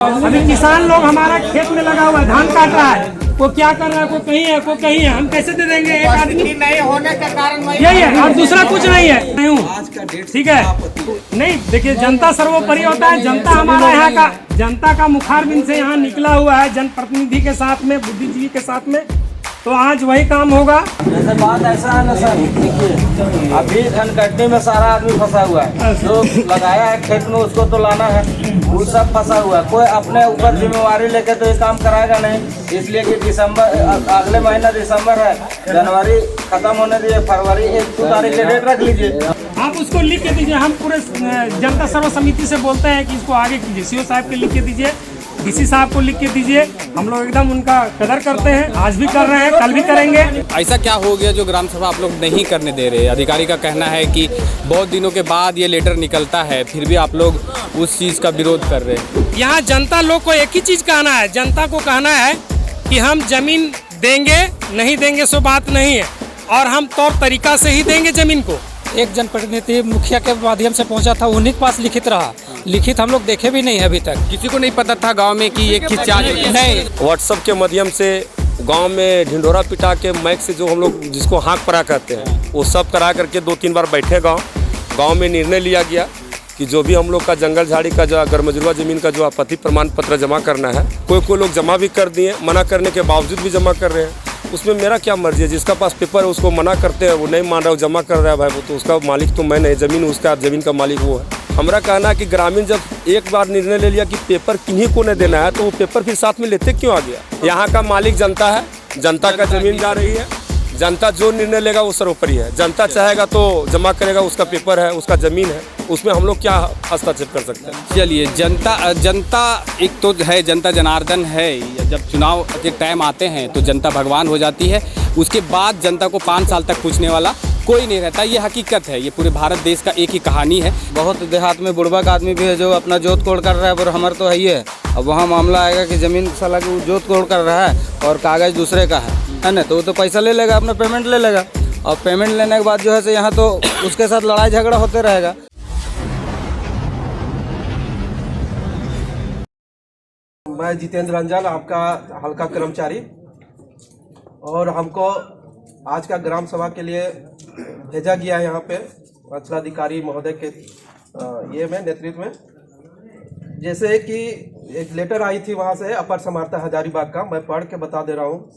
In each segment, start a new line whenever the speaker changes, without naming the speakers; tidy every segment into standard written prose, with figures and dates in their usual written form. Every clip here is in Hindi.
अभी किसान लोग हमारा खेत में लगा हुआ है, धान काट रहा है, वो क्या कर रहा है, कोई कहीं है, कोई कहीं है, हम कैसे दे देंगे? एक आदमी
नहीं होने के कारण
यही है और दूसरा कुछ नहीं है। नहीं हूँ, ठीक है, नहीं देखिए, जनता सर्वोपरि होता है। जनता हमारा यहाँ का, जनता का मुखारबिंद से यहाँ निकला हुआ है, जनप्रतिनिधि के साथ में, बुद्धिजीवी के साथ में, तो आज वही काम होगा।
जैसे बात ऐसा है ना सर, देखिए अभी धन कटने में सारा आदमी फंसा हुआ है, जो लगाया है खेत में उसको तो लाना है, वो सब फंसा हुआ है। कोई अपने ऊपर जिम्मेवारी लेके तो ये काम कराएगा नहीं, इसलिए कि दिसंबर, अगले महीना दिसंबर है, जनवरी खत्म होने दीजिए, फरवरी 1 तारीख की डेट रख लीजिए।
आप उसको लिख के दीजिए, हम पूरे जनता सर्व समिति से बोलते हैं कि इसको आगे कीजिए। सीओ साहब के लिख के दीजिए, डीसी साहब को लिख के दीजिए। हम लोग एकदम उनका कदर करते हैं, आज भी कर रहे हैं, कल भी करेंगे।
ऐसा क्या हो गया जो ग्राम सभा आप लोग नहीं करने दे रहे? अधिकारी का कहना है कि बहुत दिनों के बाद ये लेटर निकलता है, फिर भी आप लोग उस चीज़ का विरोध कर रहे हैं।
यहाँ जनता लोग को एक ही चीज़ कहना है, जनता को कहना है कि हम जमीन देंगे, नहीं देंगे सो बात नहीं है, और हम तौर तरीका से ही देंगे जमीन को।
एक जनप्रतिनिधि मुखिया के माध्यम से पहुंचा था, उन्हीं के पास लिखित रहा, लिखित हम लोग देखे भी नहीं है अभी तक।
किसी को नहीं पता था गांव में कि ये खिंचा
नहीं।
व्हाट्सएप के माध्यम से गांव में ढिंडोरा पिटा के माइक से जो हम लोग जिसको हाँक परा कहते हैं, वो सब करा करके 2-3 बार बैठे गांव में निर्णय लिया गया कि जो भी हम लोग का जंगल झाड़ी का जो गर्मजुआ जमीन का जो आपत्ति प्रमाण पत्र जमा करना है, कोई लोग जमा भी कर दिए, मना करने के बावजूद भी जमा कर रहे हैं। उसमें मेरा क्या मर्जी है? जिसका पास पेपर है उसको मना करते हैं, वो नहीं मान रहा, वो जमा कर रहा है, भाई वो तो उसका मालिक तो मैं नहीं, जमीन उसका, जमीन का मालिक वो है। हमारा कहना है कि ग्रामीण जब एक बार निर्णय ले लिया कि पेपर किन्हीं को नहीं देना है, तो वो पेपर फिर साथ में लेते क्यों आ गया? यहाँ का मालिक जनता है, जनता का जमीन जा रही है, जनता जो निर्णय लेगा वो सर्वोपरि है। जनता चाहेगा तो जमा करेगा, उसका पेपर है, उसका जमीन है, उसमें हम लोग क्या हस्तक्षेप कर सकते हैं?
चलिए, जनता एक तो है, जनता जनार्दन है। जब चुनाव के टाइम आते हैं तो जनता भगवान हो जाती है, उसके बाद जनता को 5 साल तक पूछने वाला कोई नहीं रहता। ये हकीकत है, ये पूरे भारत देश का एक ही कहानी है।
बहुत देहात में बुढ़बा का आदमी भी है जो अपना जोत कोड़ कर रहा है, पर हमारे तो है ही है। अब वहाँ मामला आएगा कि ज़मीन साला की जोत कोड़ कर रहा है और कागज़ दूसरे का है ना, तो वो तो पैसा ले लेगा, अपना पेमेंट ले लेगा, और पेमेंट लेने के बाद जो है यहाँ तो उसके साथ लड़ाई झगड़ा होते रहेगा।
मैं जितेंद्र रंजन, आपका हल्का कर्मचारी, और हमको आज का ग्राम सभा के लिए भेजा गया है यहाँ पे अंचलाधिकारी महोदय के ये में नेतृत्व में। जैसे कि एक लेटर आई थी वहाँ से अपर समाहर्ता हजारीबाग का, मैं पढ़ के बता दे रहा हूँ।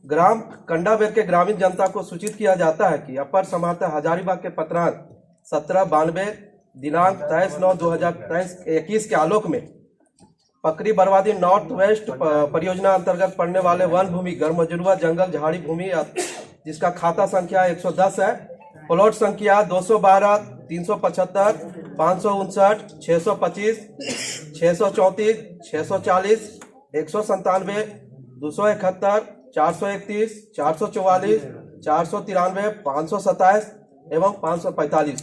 ग्राम कंडाबेर के ग्रामीण जनता को सूचित किया जाता है कि अपर समाहर्ता हजारीबाग के पत्रांक 1792 दिनांक 23/9/2021 के आलोक में पकरी बर्बादी नॉर्थ वेस्ट परियोजना अंतर्गत पड़ने वाले वन भूमि गर्मजुआ जंगल झाड़ी भूमि जिसका खाता संख्या 110 है, प्लॉट संख्या 212, 375, 559, 625, 634, 640, 197, 271, 431, 444, 493, 527 एवं 545।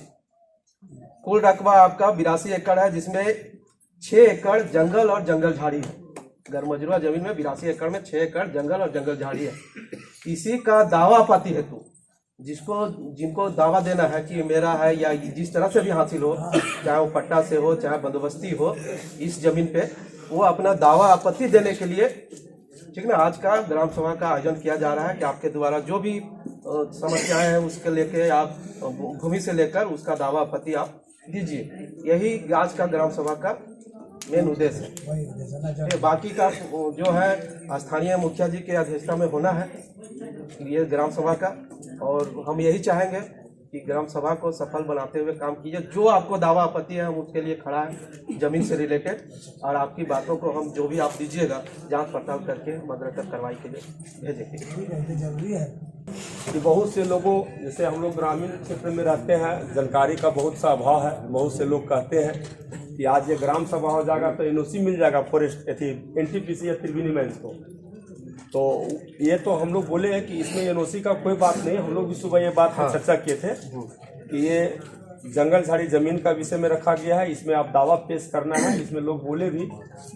कुल रकबा आपका 82 एकड़ है, जिसमें 6 एकड़ जंगल और जंगल झाड़ी है। गर्मजुआ जमीन में 82 एकड़ में 6 एकड़ जंगल और जंगल झाड़ी है। इसी का दावा आपत्ति हेतु जिनको दावा देना है कि मेरा है, या जिस तरह से भी हासिल हो, चाहे वो पट्टा से हो, चाहे बंदोबस्ती हो, इस जमीन पे वो अपना दावा आपत्ति देने के लिए, ठीक ना, आज का ग्राम सभा का आयोजन किया जा रहा है कि आपके द्वारा जो भी समस्याएं हैं उसके लेके आप भूमि से लेकर उसका दावा आपत्ति आप दीजिए। यही आज का ग्राम सभा का मेन उद्देश्य है। बाकी का जो है स्थानीय मुखिया जी के अध्यक्षता में होना है ये ग्राम सभा का, और हम यही चाहेंगे कि ग्राम सभा को सफल बनाते हुए काम कीजिए। जो आपको दावा आपत्ति है हम उसके लिए खड़ा है जमीन से रिलेटेड, और आपकी बातों को हम जो भी आप दीजिएगा जांच पड़ताल करके मदद कार्रवाई के लिए भेजेंगे।
बहुत से लोगों, जैसे हम लोग ग्रामीण क्षेत्र में रहते हैं, जानकारी का बहुत सा अभाव है। बहुत से लोग कहते हैं कि आज ये ग्राम सभा हो जाएगा तो एनओसी मिल जाएगा फॉरेस्ट एनटीपीसी या त्रिवेणी माइंस को। तो ये तो हम लोग बोले हैं कि इसमें एनओसी का कोई बात नहीं। हम लोग भी सुबह ये बात पर चर्चा किए थे कि ये जंगल झाड़ी जमीन का विषय में रखा गया है। इसमें आप दावा पेश करना है। इसमें लोग बोले भी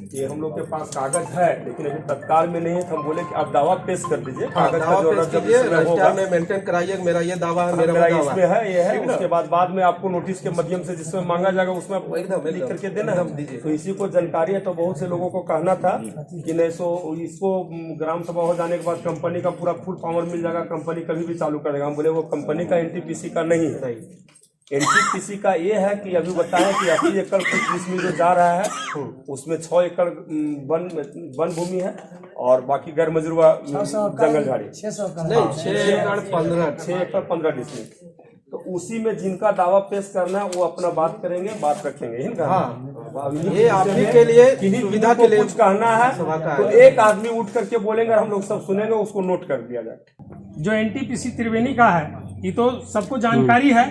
कि हम लोग के पास कागज है लेकिन अभी तत्काल में नहीं है, तो हम बोले कि आप दावा पेश कर दीजिए। कागज का जो
रजिस्टर में मेंटेन कराइए, मेरा ये दावा है, मेरा
इसमें है, ये है। उसके बाद में आपको नोटिस के माध्यम से जिसमें मांगा जाएगा उसमें लिख करके देना है। तो इसी को जानकारी है। तो बहुत से लोगों को कहना था कि नहीं सो इसको ग्राम सभा हो जाने के बाद कंपनी का पूरा फुल पावर मिल जाएगा, कंपनी कभी भी चालू कर देगा। हम बोले वो कंपनी का एनटीपीसी का नहीं है। एनटीपीसी का ये है कि अभी बताया कि 80 एकड़ कुछ में जो जा रहा है उसमें 6 एकड़ वन भूमि है और बाकी गैर मजरूआ जंगल झाड़ी 6 एकड़ 15 डिसमिल। तो उसी में जिनका दावा पेश करना है वो अपना बात करेंगे, बात रखेंगे।
ये आप ही के लिए सुविधा के लिए
कुछ कहना है तो एक आदमी उठ करके बोलेंगे, हम लोग सब सुनेंगे, उसको नोट कर दिया जाए।
जो एनटीपीसी त्रिवेणी का है ये तो सबको जानकारी है।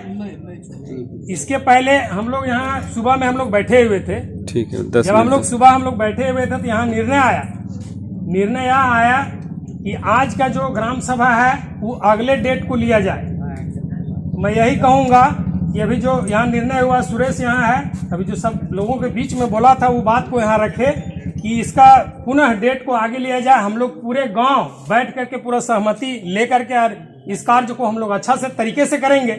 इसके पहले हम लोग यहाँ सुबह में हम लोग बैठे हुए थे।
ठीक है,
जब हम लोग सुबह हम लोग बैठे हुए थे तो यहाँ निर्णय यह आया कि आज का जो ग्राम सभा है वो अगले डेट को लिया जाए। तो मैं यही कहूँगा कि अभी जो यहाँ निर्णय हुआ, सुरेश यहाँ है, अभी जो सब लोगों के बीच में बोला था वो बात को यहाँ रखे कि इसका पुनः डेट को आगे लिया जाए। हम लोग पूरे गांव बैठ करके पूरा सहमति लेकर के और इस कार्य को हम लोग अच्छा से तरीके से करेंगे।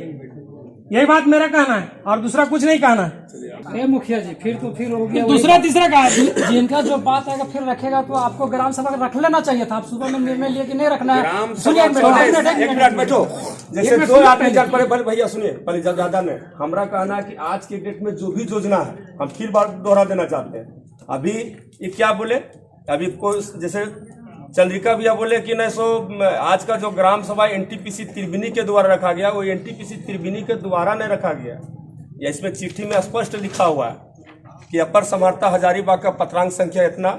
यही बात मेरा कहना है और दूसरा कुछ नहीं कहना है।
मुखिया जी फिर हो गया
दूसरा तीसरा कहा
जिनका जो बात आएगा फिर रखेगा तो आपको ग्राम सभा रख लेना चाहिए था। आप सुबह में निर्णय लिए कि नहीं रखना है। सुनिए एक
मिनट बैठो। जैसे दो आदमी भैया सुनिए, पहले ज्यादा नहीं, हमारा कहना है कि आज के डेट में जो भी योजना है हम फिर बार दोहरा देना चाहते हैं। अभी ये क्या बोले, अभी कोई जैसे चंद्रिका भैया बोले कि नहीं सो आज का जो ग्राम सभा एनटीपीसी त्रिवेणी के द्वारा रखा गया वो एनटीपीसी त्रिवेणी के द्वारा नहीं रखा गया। या इसमें चिट्ठी में स्पष्ट लिखा हुआ है कि अपर समर्था हजारीबाग का पत्रांक संख्या इतना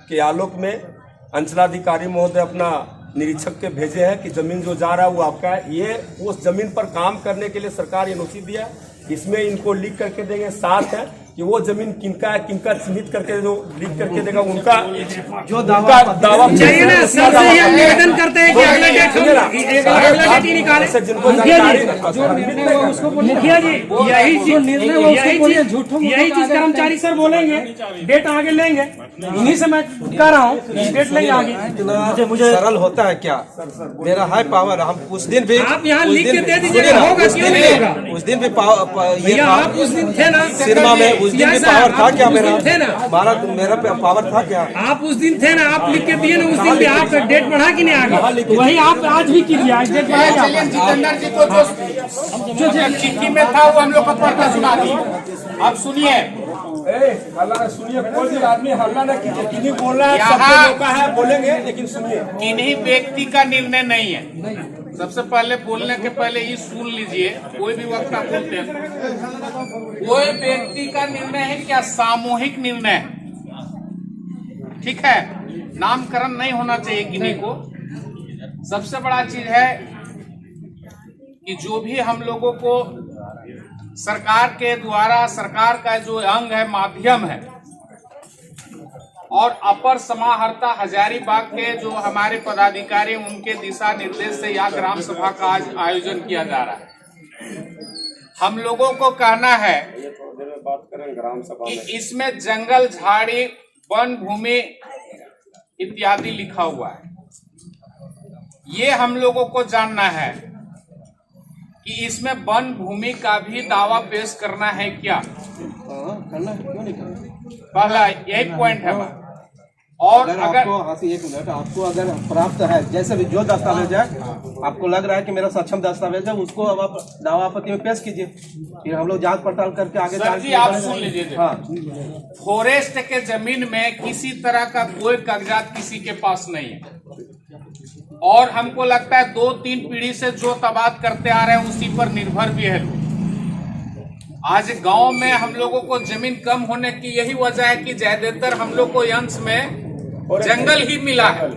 कि आलोक में अंचलाधिकारी महोदय अपना निरीक्षक के भेजे हैं कि जमीन जो जा रहा है वो आपका है। ये उस जमीन पर काम करने के लिए सरकार एनओसी दिया है। इसमें इनको लिख करके देंगे, साथ है कि वो जमीन किनका है, किनका चिन्हित करके जो लिख करके देगा उनका जो दावा
चाहिए ना। सबसे ही हम निवेदन करते हैं कि अगला डेट ही निकाले। मुखिया जी यही चीज कर्मचारी सर बोलेंगे, डेट आगे लेंगे। इन्हीं से मैं कह रहा हूँ डेट लेंगे आगे।
मुझे सरल होता है क्या, मेरा हाई पावर। हम उस दिन भी
आप यहाँ लिख के दे दीजिएगा, होगा क्यों नहीं होगा।
उस दिन भी ये
आप उस दिन थे ना
सिरमा में, उस दिन भी पावर था क्या मेरा? मेरा पावर था क्या?
आप उस दिन थे ना, आप लिख के दिए ना उस दिन भी। आप डेट बढ़ा कि नहीं आगे, वही आप आज भी कीजिए। आज डेट बढ़ाएगा।
जितेंद्र जी को जो चिट्ठी में था वो हम लोग को पढ़कर सुना दी। अब सुनिए,
सुनिए, कोई भी आदमी हल्ला न कीजिए। किन्हीं बोल रहा है, सबको मौका है, बोलेंगे, लेकिन सुनिए।
किन्हीं व्यक्ति का निर्णय नहीं है। सबसे पहले बोलने के पहले ये सुन लीजिए, कोई भी वक्त आप बोलते हैं, कोई व्यक्ति का निर्णय है क्या, सामूहिक निर्णय है। ठीक है, नामकरण नहीं होना चाहिए किन्हीं को। सबसे बड़ा चीज है कि जो भी हम लोगों को सरकार के द्वारा, सरकार का जो अंग है, माध्यम है, और अपर समाहर्ता हजारीबाग के जो हमारे पदाधिकारी, उनके दिशा निर्देश से यह ग्राम सभा का आज आयोजन किया जा रहा है। हम लोगों को कहना है कि इसमें जंगल, झाड़ी, वन भूमि इत्यादि लिखा हुआ है। ये हम लोगों को जानना है कि इसमें वन भूमि का भी दावा पेश करना है क्या। पहला यही पॉइंट है। और अगर
एक मिनट, आपको अगर प्राप्त है, जैसे भी जो दस्तावेज है आपको लग रहा है कि मेरा सक्षम दस्तावेज है, उसको अब आप दावा आपत्ति में पेश कीजिए, फिर हम लोग जांच पड़ताल करके आगे।
सर जी आप सुन लीजिए। हाँ, फॉरेस्ट के जमीन में किसी तरह का कोई कागजात किसी के पास नहीं है। और हमको लगता है 2-3 पीढ़ी से जो तबाद करते आ रहे हैं उसी पर निर्भर भी है। आज गांव में हम लोगों को जमीन कम होने की यही वजह है कि ज्यादातर हम लोग को अंश में जंगल ही मिला है।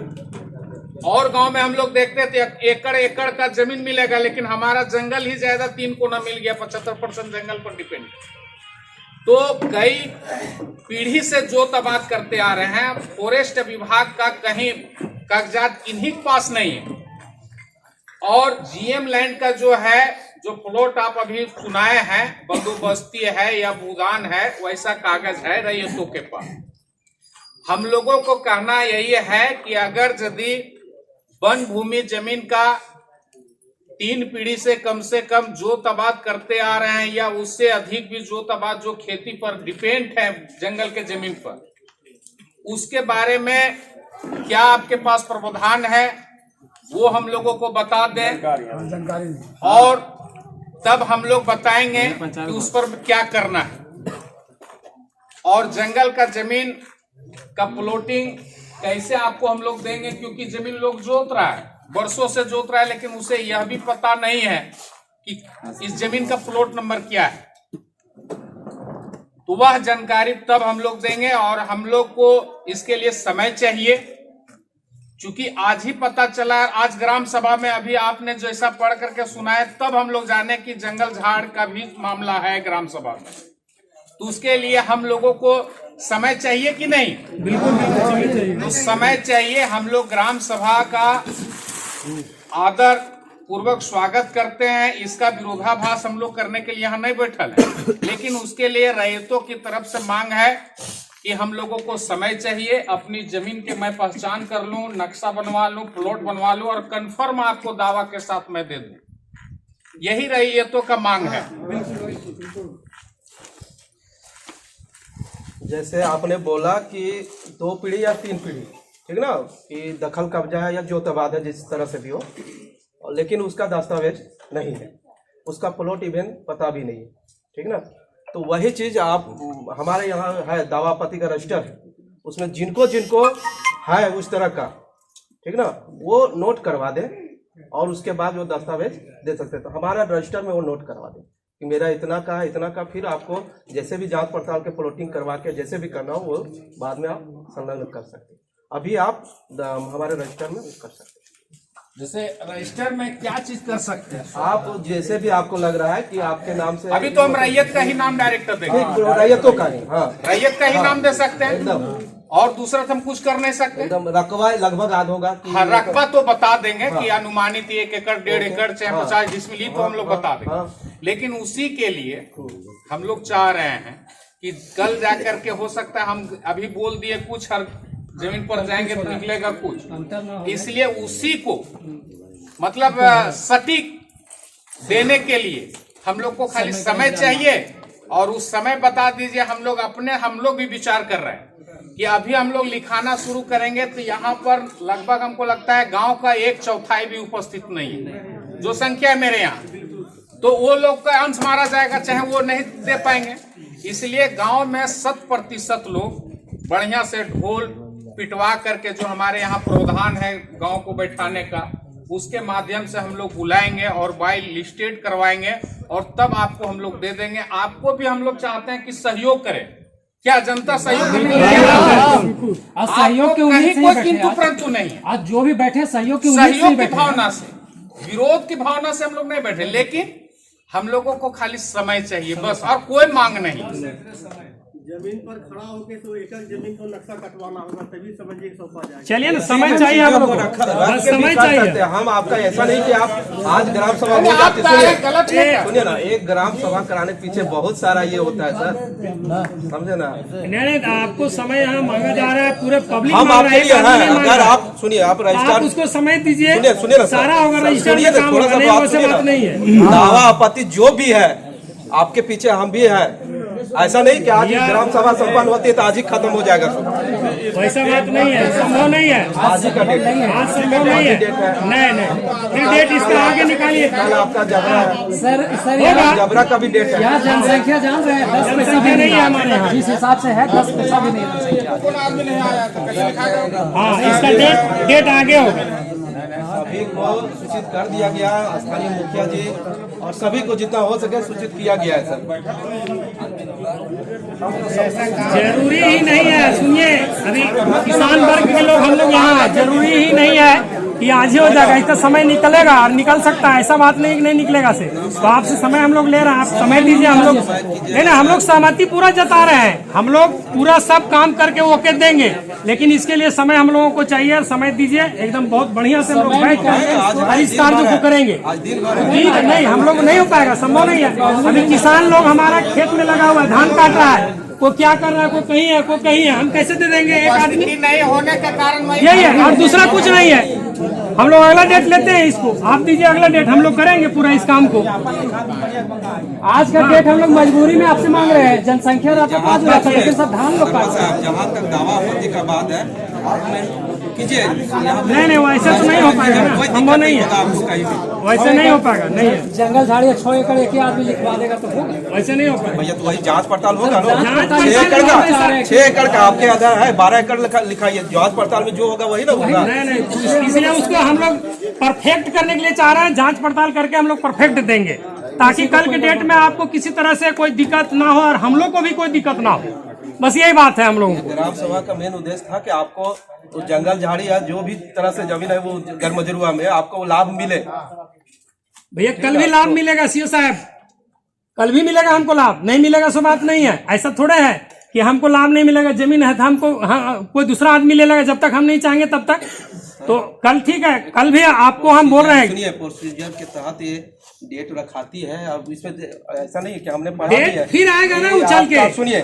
और गांव में हम लोग देखते थे एकड़ एकड़ का जमीन मिलेगा, लेकिन हमारा जंगल ही ज्यादा 3 कोना मिल गया। 75% जंगल पर डिपेंड। तो कई पीढ़ी से जो तबाद करते आ रहे हैं, फॉरेस्ट विभाग का कहीं कागजात इन्हीं के पास नहीं है। और जीएम लैंड का जो है जो प्लॉट आप अभी सुनाए हैं, बंदोबस्ती है या भूदान है, वैसा कागज है रैयतों के पास। हम लोगों को कहना यही है कि अगर यदि वन भूमि जमीन का 3 पीढ़ी से कम जोत आबाद करते आ रहे हैं या उससे अधिक भी जोत आबाद जो खेती पर डिपेंड है जंगल के जमीन पर, उसके बारे में क्या आपके पास प्रावधान है वो हम लोगों को बता दें, और तब हम लोग बताएंगे कि उस पर क्या करना है। और जंगल का जमीन का प्लॉटिंग कैसे आपको हम लोग देंगे, क्योंकि जमीन लोग जोत रहा है, वर्षों से जोत रहा है, लेकिन उसे यह भी पता नहीं है कि इस जमीन का प्लॉट नंबर क्या है। तो वह जानकारी तब हम लोग देंगे, और हम लोग को इसके लिए समय चाहिए, क्योंकि आज ही पता चला, आज ग्राम सभा में अभी आपने जैसा पढ़ करके सुनाया, तब हम लोग जाने कि जंगल झाड़ का भी मामला है ग्राम सभा में। तो उसके लिए हम लोगों को समय चाहिए कि नहीं?
बिल्कुल समय चाहिए।
तो समय चाहिए। हम लोग ग्राम सभा का आदर पूर्वक स्वागत करते हैं। इसका विरोधाभास हम लोग करने के लिए यहाँ नहीं बैठल है, लेकिन उसके लिए रैयतों की तरफ से मांग है कि हम लोगों को समय चाहिए, अपनी जमीन के मैं पहचान कर लूं, नक्शा बनवा लूं, प्लॉट बनवा लूं, और कंफर्म आपको दावा के साथ मैं दे दूं। यही रैयतों का मांग है।
जैसे आपने बोला कि 2 पीढ़ी या 3 पीढ़ी, ठीक ना, कि दखल कब्जा है या जोतबाद है, जिस तरह से भी हो, लेकिन उसका दस्तावेज नहीं है, उसका प्लॉट इवन पता भी नहीं है, ठीक ना। तो वही चीज़ आप हमारे यहाँ है, दावापति का रजिस्टर है, उसमें जिनको जिनको है उस तरह का, ठीक ना, वो नोट करवा दें, और उसके बाद वो दस्तावेज दे सकते हैं। तो हमारा रजिस्टर में वो नोट करवा दें कि मेरा इतना का है, इतना का, फिर आपको जैसे भी जांच पड़ताल के प्लॉटिंग करवा के जैसे भी करना हो वो बाद में आप संलग्न कर सकते हैं। अभी आप हमारे रजिस्टर में कर सकते हैं।
जैसे रजिस्टर में क्या चीज कर सकते हैं
आप जैसे भी आपको लग रहा है कि आपके नाम से,
अभी तो हम रैयत का ही नाम डायरेक्टर देंगे,
रैयतों का ही, हाँ,
रैयत का ही नाम दे सकते हैं
एकदम,
और दूसरा तो हम कुछ कर नहीं सकते।
एकदम रकबा लगभग याद होगा कि
हाँ, रकबा तो बता देंगे कि अनुमानित 1 एकड़ 1.5 एकड़ चाहे 50 डिसमिल, तो हम लोग बता देंगे। लेकिन उसी के लिए हम लोग चाह रहे हैं कि कल जाकर के हो सकता है हम अभी बोल दिए कुछ, हर जमीन पर जाएंगे तो निकलेगा कुछ, इसलिए उसी को मतलब सटीक देने के लिए हम लोग को खाली समय चाहिए, और उस समय बता दीजिए। हम लोग भी विचार कर रहे हैं कि अभी हम लोग लिखाना शुरू करेंगे तो यहाँ पर लगभग हमको लगता है गांव का 1/4 भी उपस्थित नहीं है, जो संख्या है मेरे यहाँ, तो वो लोग का अंश मारा जाएगा, चाहे वो नहीं दे पाएंगे। इसलिए गांव में 100% लोग बढ़िया से ढोल पिटवा करके, जो हमारे यहाँ प्रावधान है गांव को बैठाने का, उसके माध्यम से हम लोग बुलाएंगे और बाई लिस्टेड करवाएंगे, और तब आपको हम लोग दे देंगे। आपको भी हम लोग चाहते हैं कि सहयोग करें। क्या जनता सहयोग
सहयोग की उम्मीद से
कोई किंतु परंतु नहीं है।
आज जो भी बैठे सहयोग की
भावना से, विरोध की भावना से हम लोग नहीं बैठे, लेकिन हम लोगों को खाली समय चाहिए बस, और कोई मांग नहीं।
जमीन पर खड़ा होके तो एक जमीन को नक्शा कटवाना होगा, तभी समझिए सौंपा जाएगा।
चलिए ना, समय चाहिए हम लोग को, समय चाहिए।
हम आपका ऐसा नहीं कि आप आज ग्राम सभा हो जाती, सुनिए ना, एक ग्राम सभा कराने के पीछे बहुत सारा ये होता है सर, समझे ना।
नहीं, आपको समय यहाँ मांगा जा रहा है, पूरे पब्लिक
हम आपके लिए हैं। अगर आप सुनिए, आप रजिस्टर
उसको समय दीजिए,
सुनिए ना,
सारा होगा रजिस्टर में काम, बात नहीं है।
दावा आपत्ति जो भी है आपके पीछे हम भी हैं। ऐसा नहीं कि आज ग्राम सभा संपन्न होती है तो आज ही खत्म हो जाएगा सब,
वैसा बात नहीं है, संभव नहीं है।
आज ही का डेट है,
आज संभव नहीं है। नहीं, फिर डेट इसका आगे निकालिए।
कल आपका जबरा है
सर,
जबरा का भी डेट है।
यहाँ जनसंख्या जान रहे हैं, 10 पैसा भी नहीं है हमारे यहाँ, जिस हिसाब से है 10 पैसा भी नहीं है।
हाँ, इसका डेट आगे होगा।
सभी को सूचित कर दिया गया, स्थानीय मुखिया जी और सभी को जितना हो सके सूचित किया गया है सर।
जरूरी ही नहीं है, सुनिए, अभी किसान वर्ग के लोग हम लोग यहाँ, जरूरी ही नहीं है कि आज ही हो जाएगा, इतना समय निकलेगा और निकल सकता है, ऐसा बात नहीं कि नहीं निकलेगा से। तो आपसे समय हम लोग ले रहे हैं, आप समय दीजिए। हम लोग नहीं ना, हम लोग सहमति पूरा जता रहे हैं, हम लोग पूरा सब काम करके ओके देंगे, लेकिन इसके लिए समय हम लोगों को चाहिए। समय दीजिए एकदम, बहुत बढ़िया से हम लोग बैठ कर इस कार्य को करेंगे। ठीक है, नहीं हम लोग नहीं हो पाएगा, संभव नहीं है। अभी किसान लोग हमारा खेत में लगा हुआ है, धान काट रहा है, वो क्या कर रहा है, कोई कहीं है, कोई कहीं है, हम कैसे दे देंगे एक आदमी?
नहीं होने के कारण
यही है और दूसरा कुछ नहीं है। हम लोग अगला डेट लेते हैं, इसको आप दीजिए अगला डेट, हम लोग करेंगे पूरा इस काम को। आज का डेट हम लोग मजबूरी में आपसे मांग रहे हैं, जनसंख्या रहता 5 लाख, लेकिन सब धान लोग काट रहे हैं।
जहाँ तक दावा आपत्ति का बात है, कीजिए।
नहीं वैसे तो नहीं हो पाएगा ना, संभव नहीं है, वैसे नहीं हो पाएगा। नहीं है,
जंगल झाड़ी 6 एकड़ एक ही आदमी लिखवा देगा तो होगा,
वैसे नहीं हो पाएगा।
भैया तो वही जांच पड़ताल होगा ना।
जांच
6 एकड़ का
पड़ताल
6 एकड़ का आपके आधार है, 12 एकड़ लिखाइए, जांच पड़ताल में जो होगा वही ना होगा।
नहीं इसलिए उसको हम लोग परफेक्ट करने के लिए चाह रहे हैं, जांच पड़ताल करके हम लोग परफेक्ट देंगे, ताकि कल के डेट में आपको किसी तरह से कोई दिक्कत ना हो और हम लोग को भी कोई दिक्कत ना हो। बस यही बात है हम लोगों को।
ग्राम सभा का मेन उद्देश्य था कि आपको तो जंगल झाड़ी या जो भी तरह से जमीन है वो गरमजरुआ में आपको वो लाभ मिले।
भैया कल भी लाभ मिलेगा सीओ साहब, कल भी मिलेगा हमको लाभ, नहीं मिलेगा सो बात नहीं है। ऐसा थोड़े है कि हमको लाभ नहीं मिलेगा, जमीन है तो हमको कोई दूसरा आदमी ले लेगा, जब तक हम नहीं चाहेंगे तब तक। तो कल ठीक है, कल भी आपको हम बोल रहे हैं,
सुनिए प्रोसीजर के तहत ये डेट रखाती है, अब इसमें ऐसा नहीं है कि हमने पढ़ा भी है,
फिर आएगा ना उछल के।
सुनिए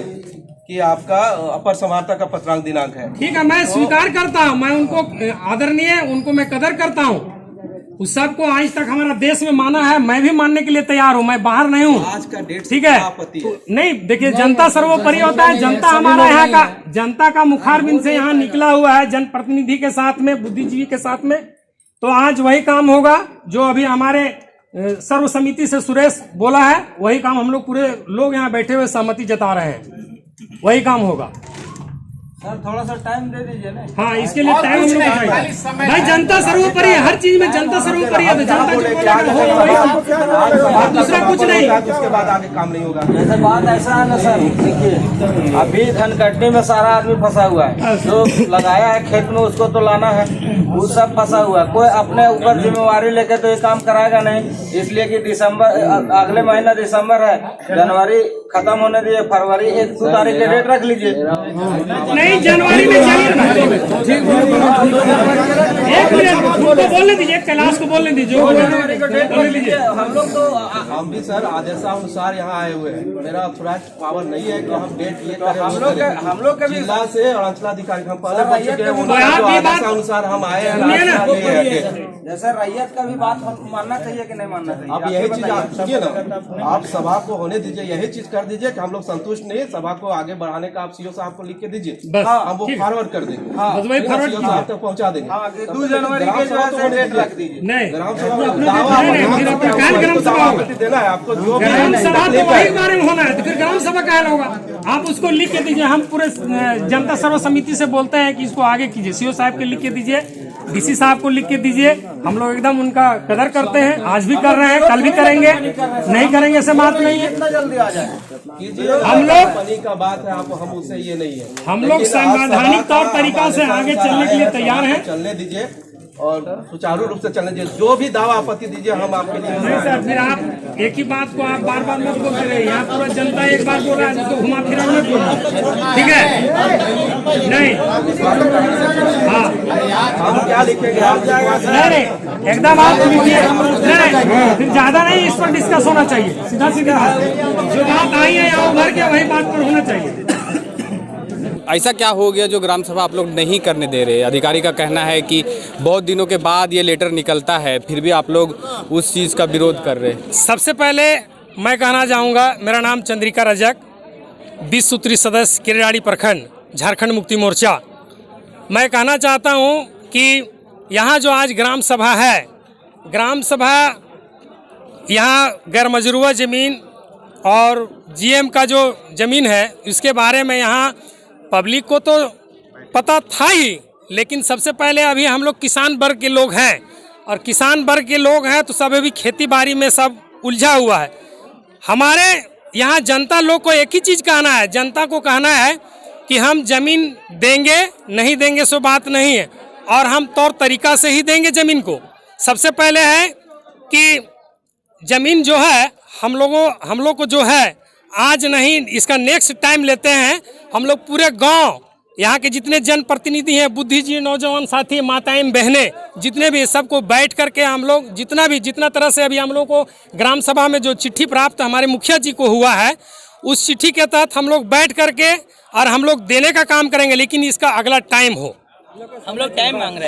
कि आपका अपर समाहर्ता का पत्रांक दिनांक है।
ठीक है, मैं स्वीकार करता हूँ, मैं उनको आदरणीय, उनको मैं कदर करता हूँ, उस सबको आज तक हमारा देश में माना है, मैं भी मानने के लिए तैयार हूँ, मैं बाहर नहीं हूँ।
आज का डेट
ठीक है, तो नहीं देखिए, जनता सर्वोपरि होता है, जनता हमारा यहाँ का, जनता का मुखारबिंद से यहाँ निकला हुआ है, जनप्रतिनिधि के साथ में, बुद्धिजीवी के साथ में। तो आज वही काम होगा जो अभी हमारे सर्व समिति से सुरेश बोला है, वही काम हम लोग पूरे लोग यहाँ बैठे हुए सहमति जता रहे हैं, वही काम होगा।
सर थोड़ा सा टाइम दे दीजिए ना।
हाँ, इसके लिए टाइम हम लोग चाहिए। भाई जनता सर्वोपरि है, हर चीज में जनता सर्वोपरि है, तो जनता जो बोलेगा होगा वही, और दूसरा कुछ नहीं।
उसके बाद आगे काम नहीं होगा।
जैसे बात ऐसा है ना सर, देखिए अभी धन कटने में सारा आदमी फंसा हुआ है, जो लगाया है खेत में उसको तो लाना है, वो सब फंसा हुआ है। कोई अपने ऊपर जिम्मेवारी लेके तो ये काम कराएगा नहीं, इसलिए कि दिसंबर, अगले महीना दिसंबर है, जनवरी खत्म होने दिए, फरवरी 1-2 तारीख के डेट रख लीजिए।
नहीं जनवरी में चलिए ना, एक मिनट उनको बोलने दीजिए, कैलाश को बोलने दीजिए, बोलने दीजिए।
हम लोग तो
हम भी सर आदेशानुसार यहाँ आए हुए हैं, मेरा थोड़ा पावर नहीं है कि हम डेट ये करें।
हम लोग के भी
जिला से और अंचलाधिकारी हम पहले पहुंच चुके हैं,
तो आप ये बात
आदेशानुसार हम आए हैं।
सुनिए ना,
जैसे रैयत का भी बात हम मानना चाहिए कि नहीं मानना चाहिए?
आप यही चीज सुनिए ना, आप सभा को होने दीजिए, यही चीज कर दीजिए कि हम लोग संतुष्ट नहीं, सभा को आगे बढ़ाने का आप सीओ साहब को लिख के दीजिए,
बस
हम वो फॉरवर्ड कर देंगे,
बस वही फॉरवर्ड
सीओ साहब तक पहुंचा देंगे।
2 जनवरी के जो है डेट रख दीजिए।
नहीं
ग्राम सभा में
नहीं,
दावा
फिर अपना कहाँ ग्राम सभा होगा?
देना है आपको, जो भी
ग्राम सभा तो वही बारे में होना है, तो फिर ग्राम सभा कहाँ होगा? आप उसको लिख के दीजिए, हम पूरे जनता सर्व समिति से बोलते हैं कि इसको आगे कीजिए, सीओ साहब के लिख के दीजिए, डीसी साहब को लिख के दीजिए। हम लोग एकदम उनका कदर करते हैं, आज भी कर रहे हैं, कल भी करेंगे, नहीं करेंगे ऐसे बात नहीं है।
जल्दी आ जाए
हम लोग
कंपनी का बात है, आप हम उससे ये नहीं है,
हम लोग संवैधानिक तौर तरीका से आगे चलने के लिए तैयार हैं।
चलने दीजिए और सुचारू रूप से चलने दीजिए, जो भी दावा आपत्ति दीजिए हम आपके लिए।
नहीं सर, फिर आप एक ही बात को आप बार बार मत बोलते रहिए, यहाँ पूरा जनता एक बार बोल रहा है, जिसको घुमा फिरा मत बोलना, ठीक है? नहीं हाँ,
हम क्या लिखेंगे आप
नहीं एकदम आप लिखिए, नहीं फिर ज्यादा नहीं, इस पर डिस्कस होना चाहिए, सीधा सीधा जो बात आई है यहाँ उभर के वही बात पर होना चाहिए।
ऐसा क्या हो गया जो ग्राम सभा आप लोग नहीं करने दे रहे? अधिकारी का कहना है कि बहुत दिनों के बाद ये लेटर निकलता है, फिर भी आप लोग उस चीज़ का विरोध कर रहे हैं।
सबसे पहले मैं कहना चाहूँगा, मेरा नाम चंद्रिका रजक, 20 सूत्री सदस्य किरयाड़ी प्रखंड, झारखंड मुक्ति मोर्चा। मैं कहना चाहता हूँ कि यहाँ जो आज ग्राम सभा है, ग्राम सभा यहाँ गैर मजरूआ ज़मीन और जीएम का जो ज़मीन है इसके बारे में यहाँ पब्लिक को तो पता था ही, लेकिन सबसे पहले अभी हम लोग किसान वर्ग के लोग हैं, और किसान वर्ग के लोग हैं तो सब अभी खेती बाड़ी में सब उलझा हुआ है। हमारे यहाँ जनता लोग को एक ही चीज़ कहना है, जनता को कहना है कि हम ज़मीन देंगे, नहीं देंगे सो बात नहीं है, और हम तौर तरीका से ही देंगे ज़मीन को। सबसे पहले है कि ज़मीन जो है हम लोग को जो है आज नहीं, इसका नेक्स्ट टाइम लेते हैं। हम लोग पूरे गांव, यहाँ के जितने जनप्रतिनिधि हैं, बुद्धिजीवी, नौजवान साथी, माताएं, बहनें, जितने भी, सबको बैठ करके हम लोग जितना तरह से अभी हम लोग को ग्राम सभा में जो चिट्ठी प्राप्त हमारे मुखिया जी को हुआ है, उस चिट्ठी के तहत हम लोग बैठ करके और हम लोग देने का काम करेंगे। लेकिन इसका अगला टाइम हो।
हम लोग टाइम मांग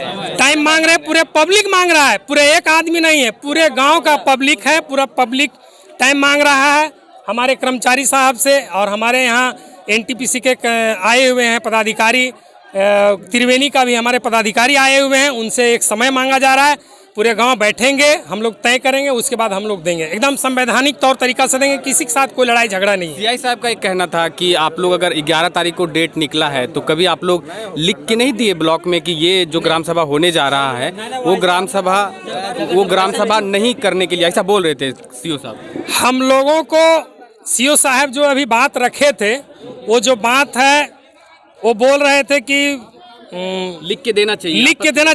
रहे हैं,
पूरे पब्लिक मांग रहा है, पूरे एक आदमी नहीं है, पूरे गांव का पब्लिक है, पूरा पब्लिक टाइम मांग रहा है हमारे कर्मचारी साहब से। और हमारे यहाँ एनटीपीसी के आए हुए हैं पदाधिकारी, त्रिवेणी का भी हमारे पदाधिकारी आए हुए हैं, उनसे एक समय मांगा जा रहा है। पूरे गांव बैठेंगे, हम लोग तय करेंगे, उसके बाद हम लोग देंगे, एकदम संवैधानिक तौर तरीका से देंगे, किसी के साथ कोई लड़ाई झगड़ा नहीं है।
सीआई साहब का एक कहना था कि आप लोग अगर 11 तारीख को डेट निकला है तो कभी आप लोग लिख के नहीं दिए ब्लॉक में कि ये जो ग्राम सभा होने जा रहा है वो ग्राम सभा नहीं करने के लिए, ऐसा बोल रहे थे सीओ साहब।
हम लोगों को सीओ साहब जो अभी बात रखे थे, वो जो बात है वो बोल रहे थे कि
लिख के देना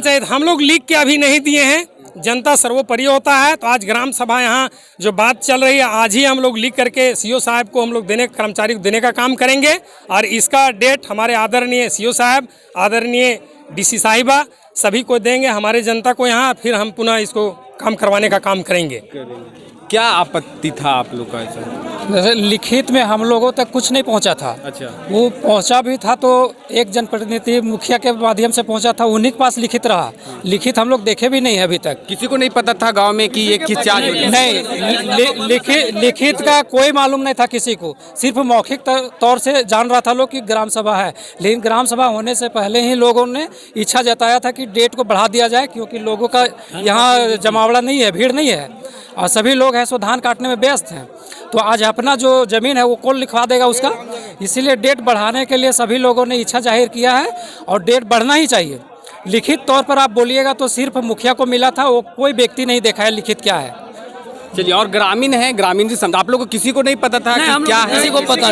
चाहिए।
हम लोग लिख के अभी नहीं दिए हैं, जनता सर्वोपरि होता है। तो आज ग्राम सभा यहाँ जो बात चल रही है, आज ही हम लोग लिख करके सीओ साहब को हम लोग कर्मचारी को देने का काम करेंगे। और इसका डेट हमारे आदरणीय सीओ साहब, आदरणीय डीसी साहिबा सभी को देंगे, हमारे जनता को यहाँ, फिर हम पुनः इसको काम करवाने का काम करेंगे।
क्या आपत्ति था आप लोग का? ऐसा
लिखित में हम लोगों तक कुछ नहीं पहुंचा था।
अच्छा।
वो पहुंचा भी था तो एक जनप्रतिनिधि मुखिया के माध्यम से पहुंचा था, उन्हीं के पास लिखित रहा। लिखित हम लोग देखे भी नहीं अभी तक।
किसी को नहीं पता था गांव में कि ये किस चार्ज
नहीं, लिखित का कोई मालूम नहीं था किसी को। सिर्फ मौखिक तौर से जान रहा था लोग कि ग्राम सभा है। लेकिन ग्राम सभा होने से पहले ही लोगों ने इच्छा जताया था कि डेट को बढ़ा दिया जाए, क्योंकि लोगों का यहाँ जमावड़ा नहीं है, भीड़ नहीं है, और सभी लोग हैं सो धान काटने में व्यस्त हैं। तो आज अपना जो ज़मीन है वो कौन लिखवा देगा उसका, इसीलिए डेट बढ़ाने के लिए सभी लोगों ने इच्छा जाहिर किया है और डेट बढ़ना ही चाहिए। लिखित तौर पर आप बोलिएगा तो सिर्फ मुखिया को मिला था, वो कोई व्यक्ति नहीं देखा है लिखित क्या है।
चलिए, और ग्रामीण है, ग्रामीण से समझ, आप लोगों को किसी को नहीं पता था कि क्या है?
किसी को पता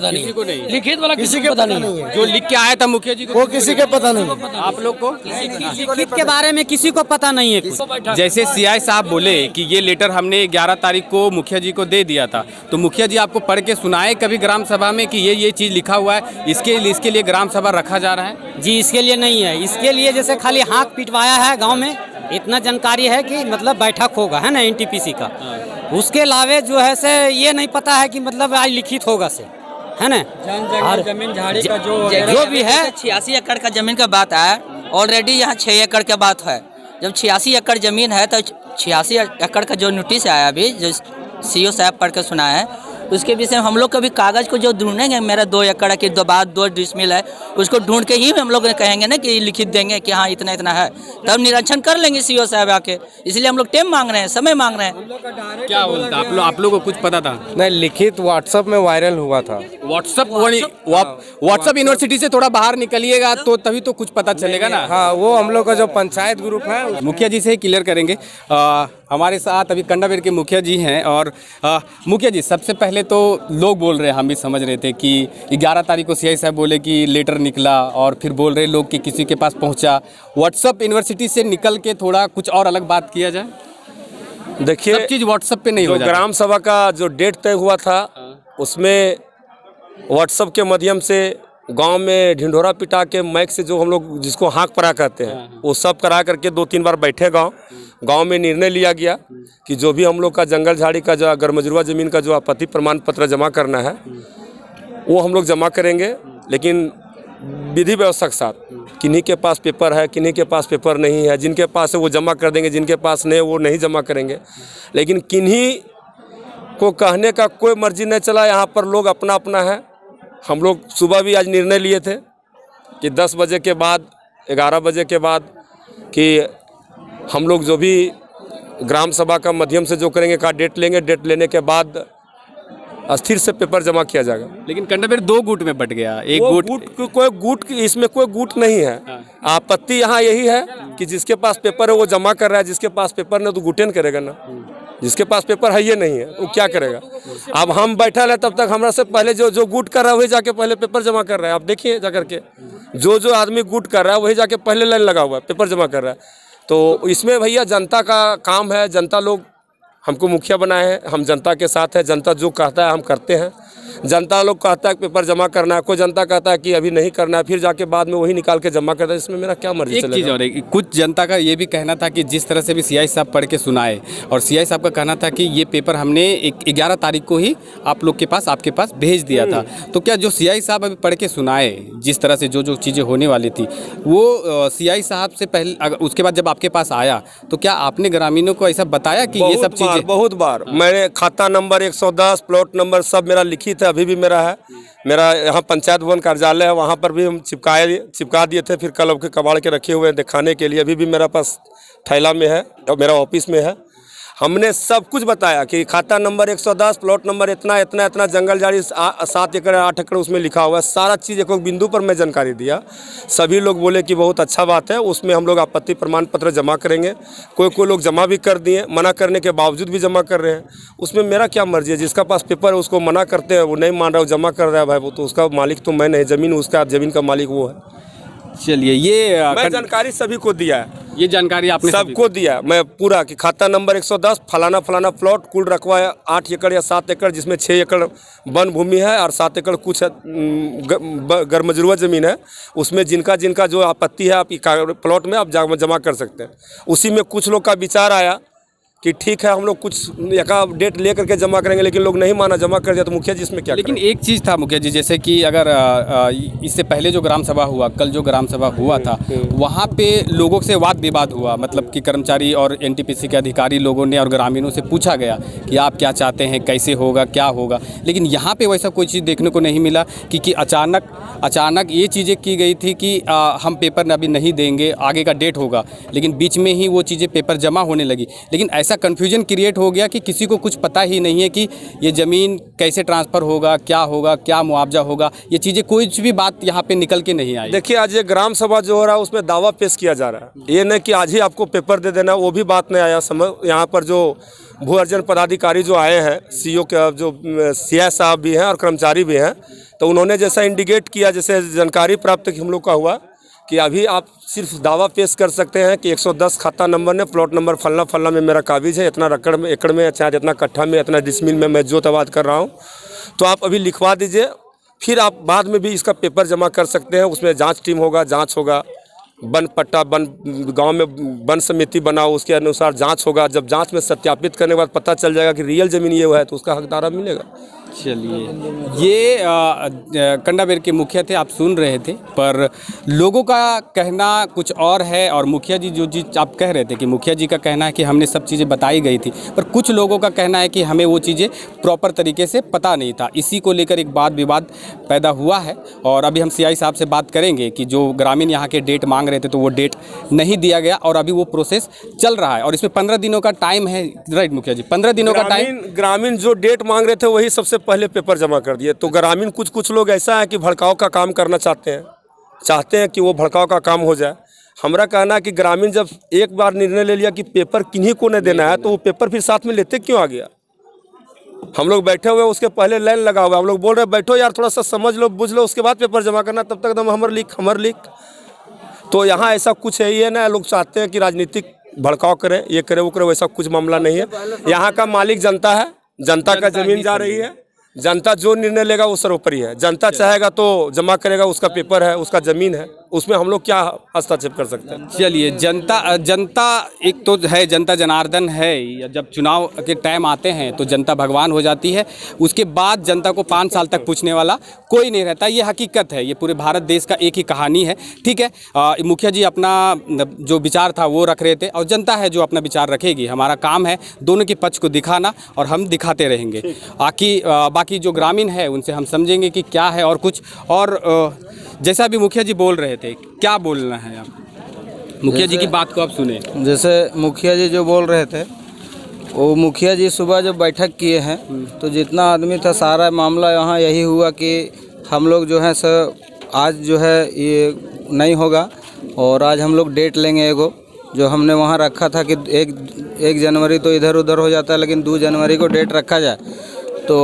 नहीं, लिखित वाला किसी को पता नहीं।
जो लिख के आया था मुखिया जी को,
वो किसी के पता नहीं।
आप लोग को
लिखित के बारे में किसी को पता नहीं है।
जैसे सीआई साहब बोले कि ये लेटर हमने 11 तारीख को मुखिया जी को दे दिया था, तो मुखिया जी आपको पढ़ के सुनाए कभी ग्राम सभा में कि ये चीज़ लिखा हुआ है, इसके लिए ग्राम सभा रखा जा रहा है?
जी, इसके लिए नहीं है। इसके लिए जैसे खाली हाथ पिटवाया है गांव में, इतना जानकारी है कि मतलब बैठक होगा, है ना, एनटीपीसी का। उसके अलावे जो है से ये नहीं पता है कि मतलब आज लिखित होगा से, है ना।
जमीन झाड़ी का जो भी है 86 एकड़ का जमीन का बात है। ऑलरेडी यहाँ 6 एकड़ का बात है। जब 86 एकड़ जमीन है तो 86 एकड़ का जो नोटिस आया अभी, जो सीओ साहब पढ़ के सुना है, उसके विषय में हम लोग कभी कागज़ को जो ढूंढेंगे, मेरा 2 एकड़ की 2 डिसमिल है, उसको ढूंढ के ही हम लोग कहेंगे ना कि लिखित देंगे कि हाँ इतना इतना है, तब निरीक्षण कर लेंगे सीओ साहब आके। इसलिए हम लोग टाइम मांग रहे हैं, समय मांग रहे हैं।
क्या बोलता आप लोगों को कुछ पता था?
नहीं, लिखित व्हाट्सएप में वायरल हुआ था।
व्हाट्सएप यूनिवर्सिटी से थोड़ा बाहर निकलिएगा तो तभी तो कुछ पता चलेगा ना।
हाँ, वो हम लोग का जो पंचायत ग्रुप है,
मुखिया जी से ही क्लियर करेंगे। हमारे साथ अभी कंडाबेर के मुखिया जी हैं। और मुखिया जी, सबसे पहले तो लोग बोल रहे हैं, हम भी समझ रहे थे कि 11 तारीख को सीआई साहब बोले कि लेटर निकला, और फिर बोल रहे लोग कि किसी के पास पहुंचा। व्हाट्सएप यूनिवर्सिटी से निकल के थोड़ा कुछ और अलग बात किया जाए।
देखिए,
सब चीज़ व्हाट्सएप पे नहीं हो जाता।
ग्राम सभा का जो डेट तय हुआ था उसमें व्हाट्सएप के माध्यम से गांव में ढिंढोरा पिटा के माइक से जो हम लोग जिसको हाँक परा कहते हैं, वो सब करा करके 2-3 बार बैठे गांव में निर्णय लिया गया कि जो भी हम लोग का जंगल झाड़ी का जो गरमजुआ ज़मीन का जो आपत्ति प्रमाण पत्र जमा करना है वो हम लोग जमा करेंगे, लेकिन विधि व्यवस्था के साथ। किन्हीं के पास पेपर है, किन्हीं के पास पेपर नहीं है, जिनके पास है वो जमा कर देंगे, जिनके पास नहीं वो नहीं जमा करेंगे। लेकिन किन्हीं को कहने का कोई मर्जी नहीं चला, यहाँ पर लोग अपना अपना है। हम लोग सुबह भी आज निर्णय लिए थे कि 10 बजे के बाद, 11 बजे के बाद कि हम लोग जो भी ग्राम सभा का माध्यम से जो करेंगे का डेट लेंगे, डेट लेने के बाद अस्थिर से पेपर जमा किया जाएगा।
लेकिन कंडाबेर 2 गुट में बट गया। एक
गुट इसमें कोई गुट नहीं है। आपत्ति यहाँ यही है कि जिसके पास पेपर है वो जमा कर रहा है, जिसके पास पेपर नहीं तो गुटेन करेगा ना। जिसके पास पेपर है ये नहीं है वो क्या करेगा। अब हम बैठा है तब तक हमरा से पहले जो गुट कर रहा है वही जाके पहले पेपर जमा कर रहा है। आप देखिए जा करके जो आदमी गुट कर रहा है वही जाके पहले लाइन लगा हुआ है, पेपर जमा कर रहा है। तो इसमें भैया जनता का काम है, जनता लोग हमको मुखिया बनाए हैं, हम जनता के साथ है। जनता जो कहता है हम करते हैं। जनता लोग कहता है पेपर जमा करना है, कोई जनता कहता है कि अभी नहीं करना है, फिर जाके बाद में वही निकाल के जमा करता है। इसमें मेरा क्या मर्जी
एक चीज़ और है, कुछ जनता का ये भी कहना था कि जिस तरह से भी सीआई साहब पढ़ के सुनाए, और सीआई साहब का कहना था कि ये पेपर हमने 11 तारीख को ही आप लोग के पास, आपके पास भेज दिया था। तो क्या जो सीआई साहब अभी पढ़ के सुनाए, जिस तरह से जो चीज़ें होने वाली थी, वो सीआई साहब से पहले उसके बाद जब आपके पास आया तो क्या आपने ग्रामीणों को ऐसा बताया कि ये सब चीज़ें?
बहुत बार मैंने खाता नंबर 110 प्लॉट नंबर सब मेरा लिखित है, अभी भी मेरा है। मेरा यहाँ पंचायत भवन कार्यालय है, वहाँ पर भी हम चिपका दिए थे, फिर कल के कबाड़ के रखे हुए हैं दिखाने के लिए। अभी भी मेरा पास थैला में है और मेरा ऑफिस में है। हमने सब कुछ बताया कि खाता नंबर 110 प्लॉट नंबर इतना इतना इतना जंगल झाड़ी 7 एकड़ 8 एकड़ उसमें लिखा हुआ है। सारा चीज़ एक बिंदु पर मैं जानकारी दिया। सभी लोग बोले कि बहुत अच्छा बात है, उसमें हम लोग आपत्ति प्रमाण पत्र जमा करेंगे। कोई लोग जमा भी कर दिए, मना करने के बावजूद भी जमा कर रहे हैं। उसमें मेरा क्या मर्जी है? जिसका पास पेपर है उसको मना करते हैं, वो नहीं मान रहा, वो जमा कर रहा है भाई, वो तो उसका मालिक तो मैं नहीं, ज़मीन उसका, ज़मीन का मालिक वो है।
चलिए, ये
मैं जानकारी सभी को दिया है,
ये जानकारी आपने
सबको दिया मैं पूरा कि खाता नंबर 110 फलाना फलाना प्लॉट कुल रखवा है 8 एकड़ या 7 एकड़, जिसमें 6 एकड़ वन भूमि है और 7 एकड़ कुछ गरमजरुआ ज़मीन है। उसमें जिनका जो आपत्ति है आप प्लॉट में आप जमा कर सकते हैं। उसी में कुछ लोग का विचार आया कि ठीक है हम लोग कुछ एक डेट ले करके जमा करेंगे, लेकिन लोग नहीं माना, जमा कर दिया। तो मुखिया जी इसमें क्या
लेकिन एक चीज़ था मुखिया जी, जैसे कि अगर इससे पहले जो ग्राम सभा हुआ, कल जो ग्राम सभा हुआ था, वहाँ पे लोगों से वाद विवाद हुआ। मतलब कि कर्मचारी और एनटीपीसी के अधिकारी लोगों ने और ग्रामीणों से पूछा गया कि आप क्या चाहते हैं, कैसे होगा, क्या होगा। लेकिन यहाँ पे वैसा कोई चीज़ देखने को नहीं मिला कि अचानक ये चीज़ें की गई थी कि हम पेपर अभी नहीं देंगे, आगे का डेट होगा। लेकिन बीच में ही वो चीज़ें पेपर जमा होने लगी। लेकिन ऐसा कन्फ्यूजन क्रिएट हो गया कि किसी को कुछ पता ही नहीं है कि ये ज़मीन कैसे ट्रांसफ़र होगा, क्या मुआवजा होगा। ये चीज़ें कोई भी बात यहाँ पे निकल के नहीं आई।
देखिए, आज ये ग्राम सभा जो हो रहा है उसमें दावा पेश किया जा रहा है। ये नहीं कि आज ही आपको पेपर दे देना, वो भी बात नहीं आया समझ। यहाँ पर जो भू अर्जन पदाधिकारी जो आए हैं, सीओ के जो सीआई साहब भी हैं और कर्मचारी भी हैं, तो उन्होंने जैसा इंडिकेट किया, जैसे जानकारी प्राप्त हम लोग का हुआ कि अभी आप सिर्फ दावा पेश कर सकते हैं कि 110 खाता नंबर ने प्लॉट नंबर फलना फलना में मेरा काबिज है, इतना एकड़ में चाहे इतना कट्ठा में इतना डिसमिल में मैं जोत आबाद कर रहा हूँ, तो आप अभी लिखवा दीजिए। फिर आप बाद में भी इसका पेपर जमा कर सकते हैं। उसमें जांच टीम होगा, जांच होगा, वन पट्टा गांव में वन समिति बनाओ, उसके अनुसार जांच होगा। जब जांच में सत्यापित करने के बाद पता चल जाएगा कि रियल ज़मीन ये हुआ है तो उसका हकदारा मिलेगा।
चलिए, ये कंडाबेर के मुखिया थे, आप सुन रहे थे, पर लोगों का कहना कुछ और है। और मुखिया जी जो चीज़ आप कह रहे थे कि मुखिया जी का कहना है कि हमने सब चीज़ें बताई गई थी, पर कुछ लोगों का कहना है कि हमें वो चीज़ें प्रॉपर तरीके से पता नहीं था। इसी को लेकर एक वाद विवाद पैदा हुआ है। और अभी हम सीआई साहब से बात करेंगे कि जो ग्रामीण यहाँ के डेट मांग रहे थे तो वो डेट नहीं दिया गया और अभी वो प्रोसेस चल रहा है और इसमें 15 दिनों का टाइम है। राइट मुखिया जी, 15 दिनों का टाइम।
ग्रामीण जो डेट मांग रहे थे वही सबसे पहले पेपर जमा कर दिए। तो ग्रामीण कुछ लोग ऐसा है कि भड़काव का काम करना चाहते हैं कि वो भड़काव का काम हो जाए। हमारा कहना है कि ग्रामीण जब एक बार निर्णय ले लिया कि पेपर किन्हीं को नहीं देना है, तो वो पेपर फिर साथ में लेते क्यों आ गया? हम लोग बैठे हुए, उसके पहले लाइन लगा हुआ, हम लोग बोल रहे बैठो यार, थोड़ा सा समझ लो, बुझ लो, उसके बाद पेपर जमा करना, तब तक एकदम हमर लीक। तो यहाँ ऐसा कुछ है ही ना, लोग चाहते हैं कि राजनीतिक भड़काव करे, ये करे वो करे, वैसा कुछ मामला नहीं है। यहाँ का मालिक जनता है, जनता का जमीन जा रही है, जनता जो निर्णय लेगा वो सर्वोपरि है। जनता चाहेगा तो जमा करेगा, उसका पेपर है, उसका ज़मीन है, उसमें हम लोग क्या हस्तक्षेप कर सकते हैं?
चलिए, जनता एक तो है, जनता जनार्दन है। जब चुनाव के टाइम आते हैं तो जनता भगवान हो जाती है। उसके बाद जनता को 5 साल तक पूछने वाला कोई नहीं रहता। ये हकीकत है, ये पूरे भारत देश का एक ही कहानी है। ठीक है, मुखिया जी अपना जो विचार था वो रख रहे थे और जनता है जो अपना विचार रखेगी। हमारा काम है दोनों के पक्ष को दिखाना और हम दिखाते रहेंगे। बाकी जो ग्रामीण है उनसे हम समझेंगे कि क्या है और कुछ। और जैसा भी मुखिया जी बोल रहे थे, क्या बोलना है आप? मुखिया जी की बात को आप सुने।
जैसे मुखिया जी जो बोल रहे थे, वो मुखिया जी सुबह जब बैठक किए हैं तो जितना आदमी था सारा मामला यहाँ यही हुआ कि हम लोग जो है सर आज जो है ये नहीं होगा और आज हम लोग डेट लेंगे एगो जो हमने वहाँ रखा था कि एक जनवरी तो इधर उधर हो जाता है, लेकिन 2 जनवरी को डेट रखा जाए, तो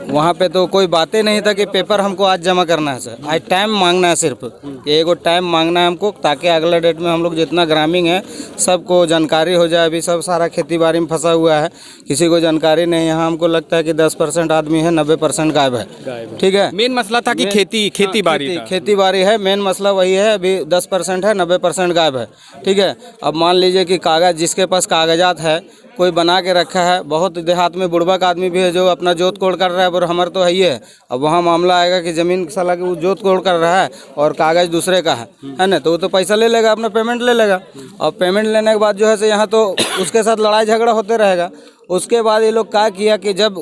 वहाँ पे तो कोई बातें नहीं था कि पेपर हमको आज जमा करना है सर। आज टाइम मांगना है, सिर्फ कि एगो टाइम मांगना है हमको, ताकि अगला डेट में हम लोग जितना ग्रामीण है सबको जानकारी हो जाए। अभी सब सारा खेती बाड़ी में फंसा हुआ है, किसी को जानकारी नहीं। यहाँ हमको लगता है कि 10% आदमी है, 90% गायब है। ठीक है,
मेन मसला था कि खेती
बाड़ी है, मेन मसला वही है। अभी 10% है, 90% गायब है। ठीक है, अब मान लीजिए कि कागज़, जिसके पास कागजात है कोई बना के रखा है। बहुत देहात में बुड़बक आदमी भी है जो अपना जोत कोड़ कर रहा है, पर हमारा तो है ही है। अब वहाँ मामला आएगा कि ज़मीन साला कि वो जोत कोड़ कर रहा है और कागज़ दूसरे का है ना, तो वो तो पैसा ले लेगा, अपना पेमेंट ले लेगा। और पेमेंट लेने के बाद जो है से यहाँ तो उसके साथ लड़ाई झगड़ा होते रहेगा। उसके बाद ये लोग क्या किया कि जब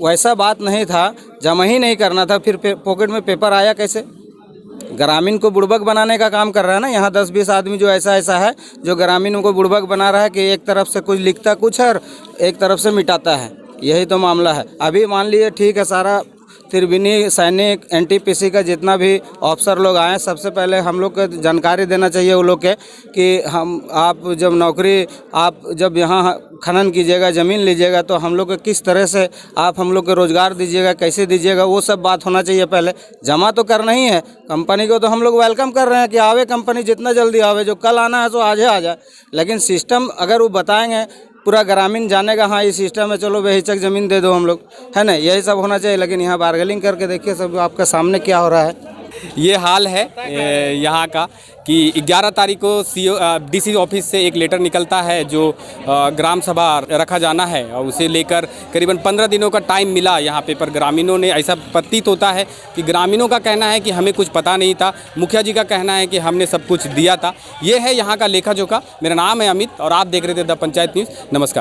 वैसा बात नहीं था, जमा ही नहीं करना था, फिर पॉकेट में पेपर आया कैसे? ग्रामीण को बुड़बक बनाने का काम कर रहा है ना। यहाँ 10-20 आदमी जो ऐसा है जो ग्रामीणों को बुड़बक बना रहा है कि एक तरफ से कुछ लिखता कुछ है और एक तरफ से मिटाता है। यही तो मामला है। अभी मान लीजिए ठीक है, सारा त्रिवेणी सैनिक एनटीपीसी का जितना भी अफसर लोग आए, सबसे पहले हम लोग को जानकारी देना चाहिए वो लोग के कि आप जब नौकरी, आप जब यहाँ खनन कीजिएगा, ज़मीन लीजिएगा, तो हम लोग को किस तरह से आप हम लोग को रोज़गार दीजिएगा, कैसे दीजिएगा, वो सब बात होना चाहिए। पहले जमा तो करना ही है। कंपनी को तो हम लोग वेलकम कर रहे हैं कि आवे कंपनी, जितना जल्दी आवे, जो कल आना है तो आज आ जाए। लेकिन सिस्टम अगर वो बताएंगे, पूरा ग्रामीण जानेगा हाँ ये सिस्टम है, चलो बेहिचक ज़मीन दे दो हम लोग, है ना, यही सब होना चाहिए। लेकिन यहाँ बार्गेनिंग करके देखिए सब आपका सामने क्या हो रहा है।
ये हाल है यहाँ का कि 11 तारीख को डीसी ऑफिस से एक लेटर निकलता है जो ग्राम सभा रखा जाना है, और उसे लेकर करीबन 15 दिनों का टाइम मिला यहाँ पे। पर ग्रामीणों ने, ऐसा प्रतीत होता है कि ग्रामीणों का कहना है कि हमें कुछ पता नहीं था, मुखिया जी का कहना है कि हमने सब कुछ दिया था। ये है यहाँ का लेखा जोखा। मेरा नाम है अमित और आप देख रहे थे द पंचायत न्यूज़। नमस्कार।